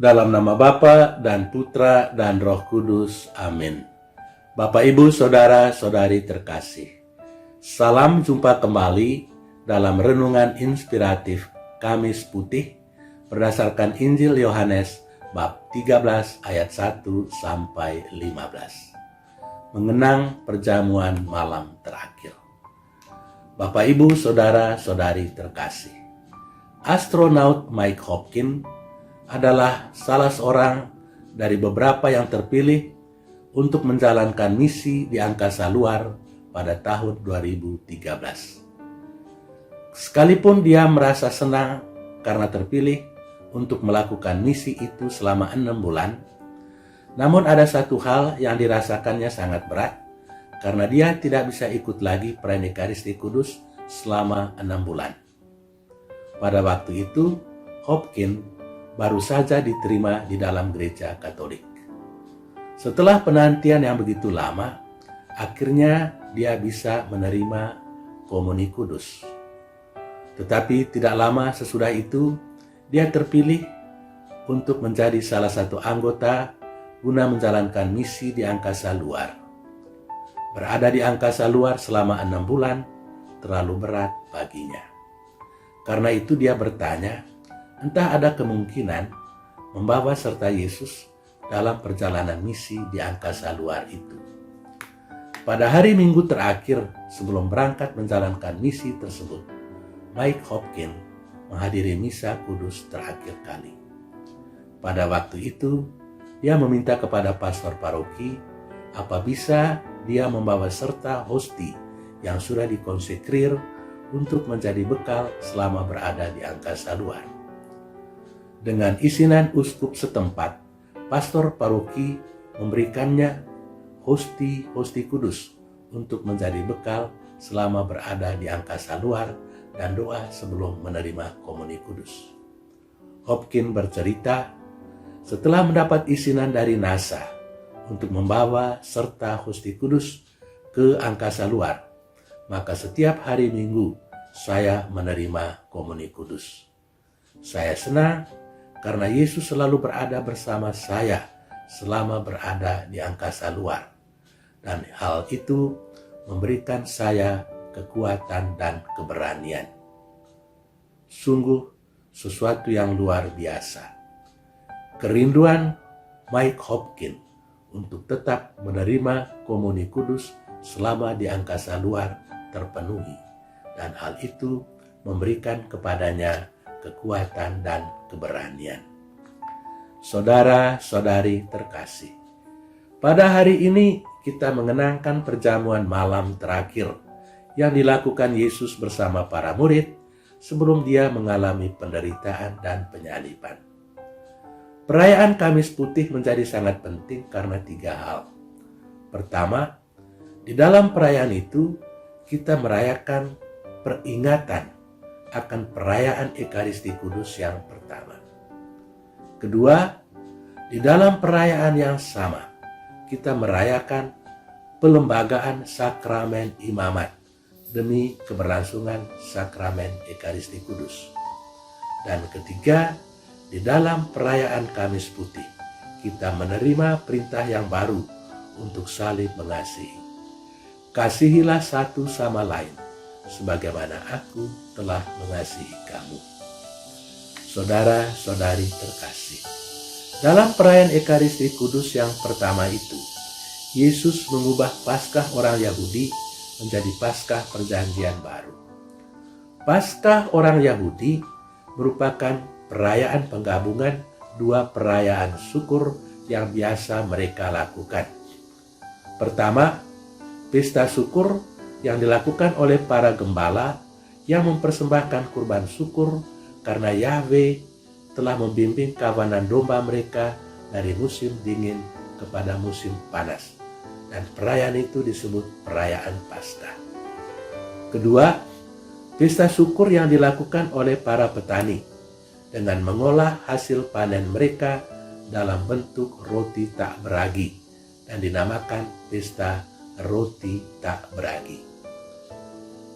Dalam nama Bapa dan Putra dan Roh Kudus. Amin. Bapak, Ibu, Saudara-saudari terkasih, salam jumpa kembali dalam renungan inspiratif Kamis Putih berdasarkan Injil Yohanes bab 13 ayat 1 sampai 15. Mengenang perjamuan malam terakhir. Bapak, Ibu, Saudara-saudari terkasih, astronaut Mike Hopkins adalah salah seorang dari beberapa yang terpilih untuk menjalankan misi di angkasa luar pada tahun 2013. Sekalipun dia merasa senang karena terpilih untuk melakukan misi itu selama 6 bulan, namun ada satu hal yang dirasakannya sangat berat karena dia tidak bisa ikut lagi perayaan Ekaristi Kudus selama 6 bulan. Pada waktu itu, Hopkins baru saja diterima di dalam gereja Katolik. Setelah penantian yang begitu lama, akhirnya dia bisa menerima komuni kudus. Tetapi tidak lama sesudah itu, dia terpilih untuk menjadi salah satu anggota guna menjalankan misi di angkasa luar. Berada di angkasa luar selama 6 bulan terlalu berat baginya. Karena itu dia bertanya, entah ada kemungkinan membawa serta Yesus dalam perjalanan misi di angkasa luar itu. Pada hari Minggu terakhir sebelum berangkat menjalankan misi tersebut, Mike Hopkins menghadiri misa kudus terakhir kali. Pada waktu itu, dia meminta kepada pastor paroki apa bisa dia membawa serta hosti yang sudah dikonsekrir untuk menjadi bekal selama berada di angkasa luar. Dengan isinan uskup setempat, pastor paroki memberikannya hosti kudus untuk menjadi bekal selama berada di angkasa luar dan doa sebelum menerima komuni kudus. Hopkins bercerita, setelah mendapat isinan dari NASA untuk membawa serta hosti kudus ke angkasa luar, maka setiap hari Minggu saya menerima komuni kudus. Saya senang karena Yesus selalu berada bersama saya selama berada di angkasa luar. Dan hal itu memberikan saya kekuatan dan keberanian. Sungguh sesuatu yang luar biasa. Kerinduan Mike Hopkins untuk tetap menerima komuni kudus selama di angkasa luar terpenuhi. Dan hal itu memberikan kepadanya kekuatan dan keberanian. Saudara-saudari terkasih, pada hari ini kita mengenangkan perjamuan malam terakhir yang dilakukan Yesus bersama para murid sebelum dia mengalami penderitaan dan penyaliban. Perayaan Kamis Putih menjadi sangat penting karena 3 hal. Pertama, di dalam perayaan itu kita merayakan peringatan akan perayaan Ekaristi Kudus yang pertama. Kedua, di dalam perayaan yang sama, kita merayakan pelembagaan sakramen imamat demi keberlangsungan sakramen Ekaristi Kudus. Dan ketiga, di dalam perayaan Kamis Putih, kita menerima perintah yang baru untuk saling mengasihi. Kasihilah satu sama lain, sebagaimana aku telah mengasihi kamu. Saudara-saudari terkasih, dalam perayaan Ekaristi Kudus yang pertama itu, Yesus mengubah Paskah orang Yahudi menjadi Paskah Perjanjian Baru. Paskah orang Yahudi merupakan perayaan penggabungan 2 perayaan syukur yang biasa mereka lakukan. Pertama, pesta syukur yang dilakukan oleh para gembala yang mempersembahkan kurban syukur karena Yahweh telah membimbing kawanan domba mereka dari musim dingin kepada musim panas. Dan perayaan itu disebut perayaan Paskah. Kedua, pesta syukur yang dilakukan oleh para petani dengan mengolah hasil panen mereka dalam bentuk roti tak beragi dan dinamakan pesta roti tak beragi.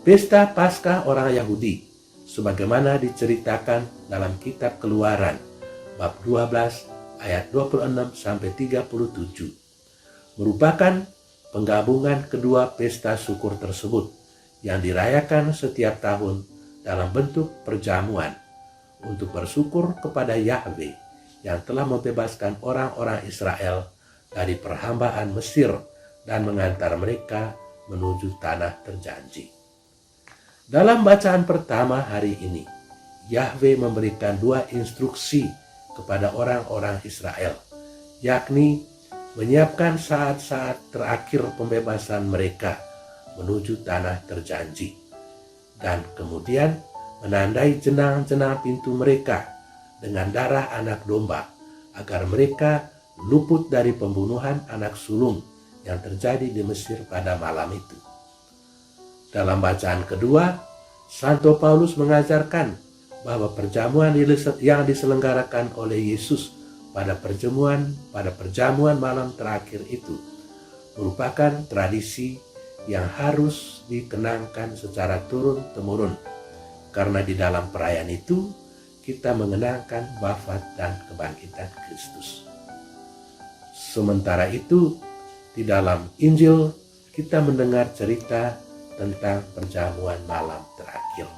Pesta Paskah orang Yahudi sebagaimana diceritakan dalam kitab Keluaran bab 12 ayat 26-37 merupakan penggabungan kedua pesta syukur tersebut yang dirayakan setiap tahun dalam bentuk perjamuan untuk bersyukur kepada Yahweh yang telah membebaskan orang-orang Israel dari perhambaan Mesir dan mengantar mereka menuju tanah terjanji. Dalam bacaan pertama hari ini, Yahweh memberikan dua instruksi kepada orang-orang Israel, yakni menyiapkan saat-saat terakhir pembebasan mereka menuju tanah terjanji, dan kemudian menandai jenang-jenang pintu mereka dengan darah anak domba, agar mereka luput dari pembunuhan anak sulung yang terjadi di Mesir pada malam itu. Dalam bacaan kedua, Santo Paulus mengajarkan bahwa perjamuan yang diselenggarakan oleh Yesus pada perjamuan malam terakhir itu merupakan tradisi yang harus dikenangkan secara turun-temurun, karena di dalam perayaan itu kita mengenangkan wafat dan kebangkitan Kristus. Sementara itu, di dalam Injil kita mendengar cerita tentang perjamuan malam terakhir.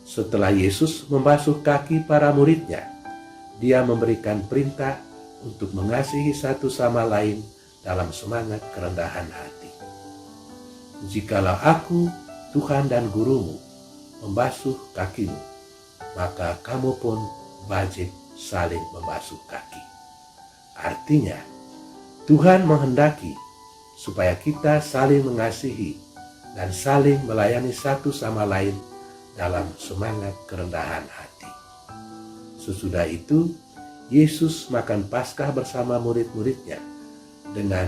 Setelah Yesus membasuh kaki para muridnya, dia memberikan perintah untuk mengasihi satu sama lain dalam semangat kerendahan hati. Jikalau aku, Tuhan dan Gurumu, membasuh kakimu, maka kamu pun wajib saling membasuh kaki. Artinya, Tuhan menghendaki supaya kita saling mengasihi dan saling melayani satu sama lain dalam semangat kerendahan hati. Sesudah itu, Yesus makan Paskah bersama murid-muridnya dengan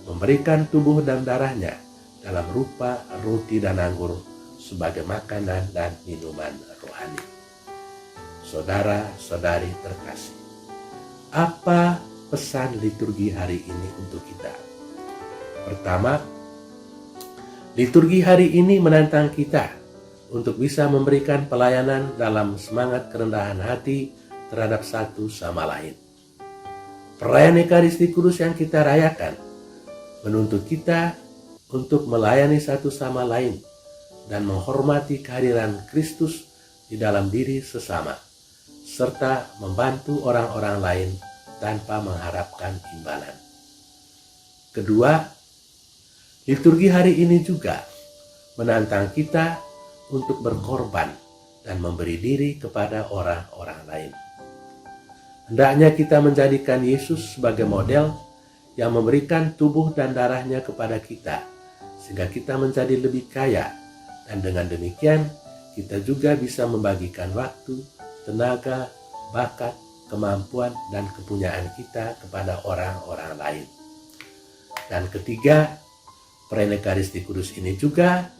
memberikan tubuh dan darahnya dalam rupa roti dan anggur sebagai makanan dan minuman rohani. Saudara-saudari terkasih, apa pesan liturgi hari ini untuk kita? Pertama, liturgi hari ini menantang kita untuk bisa memberikan pelayanan dalam semangat kerendahan hati terhadap satu sama lain. Perayaan Ekaristi Kudus yang kita rayakan menuntut kita untuk melayani satu sama lain dan menghormati kehadiran Kristus di dalam diri sesama, serta membantu orang-orang lain tanpa mengharapkan imbalan. Kedua, liturgi hari ini juga menantang kita untuk berkorban dan memberi diri kepada orang-orang lain. Hendaknya kita menjadikan Yesus sebagai model yang memberikan tubuh dan darahnya kepada kita, sehingga kita menjadi lebih kaya, dan dengan demikian kita juga bisa membagikan waktu, tenaga, bakat, kemampuan, dan kepunyaan kita kepada orang-orang lain. Dan ketiga, perayaan Ekaristi Kudus ini juga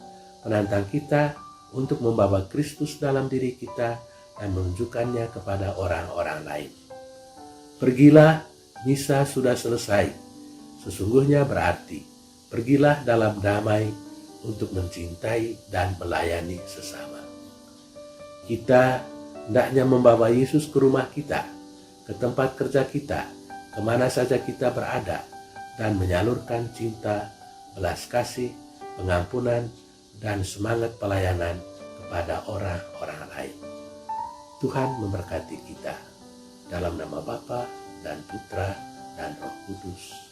menantang kita untuk membawa Kristus dalam diri kita dan menunjukkannya kepada orang-orang lain. Pergilah, misa sudah selesai. Sesungguhnya berarti, pergilah dalam damai untuk mencintai dan melayani sesama. Kita hendaknya membawa Yesus ke rumah kita, ke tempat kerja kita, kemana saja kita berada, dan menyalurkan cinta, belas kasih, pengampunan, dan semangat pelayanan kepada orang-orang lain. Tuhan memberkati kita dalam nama Bapa dan Putra dan Roh Kudus.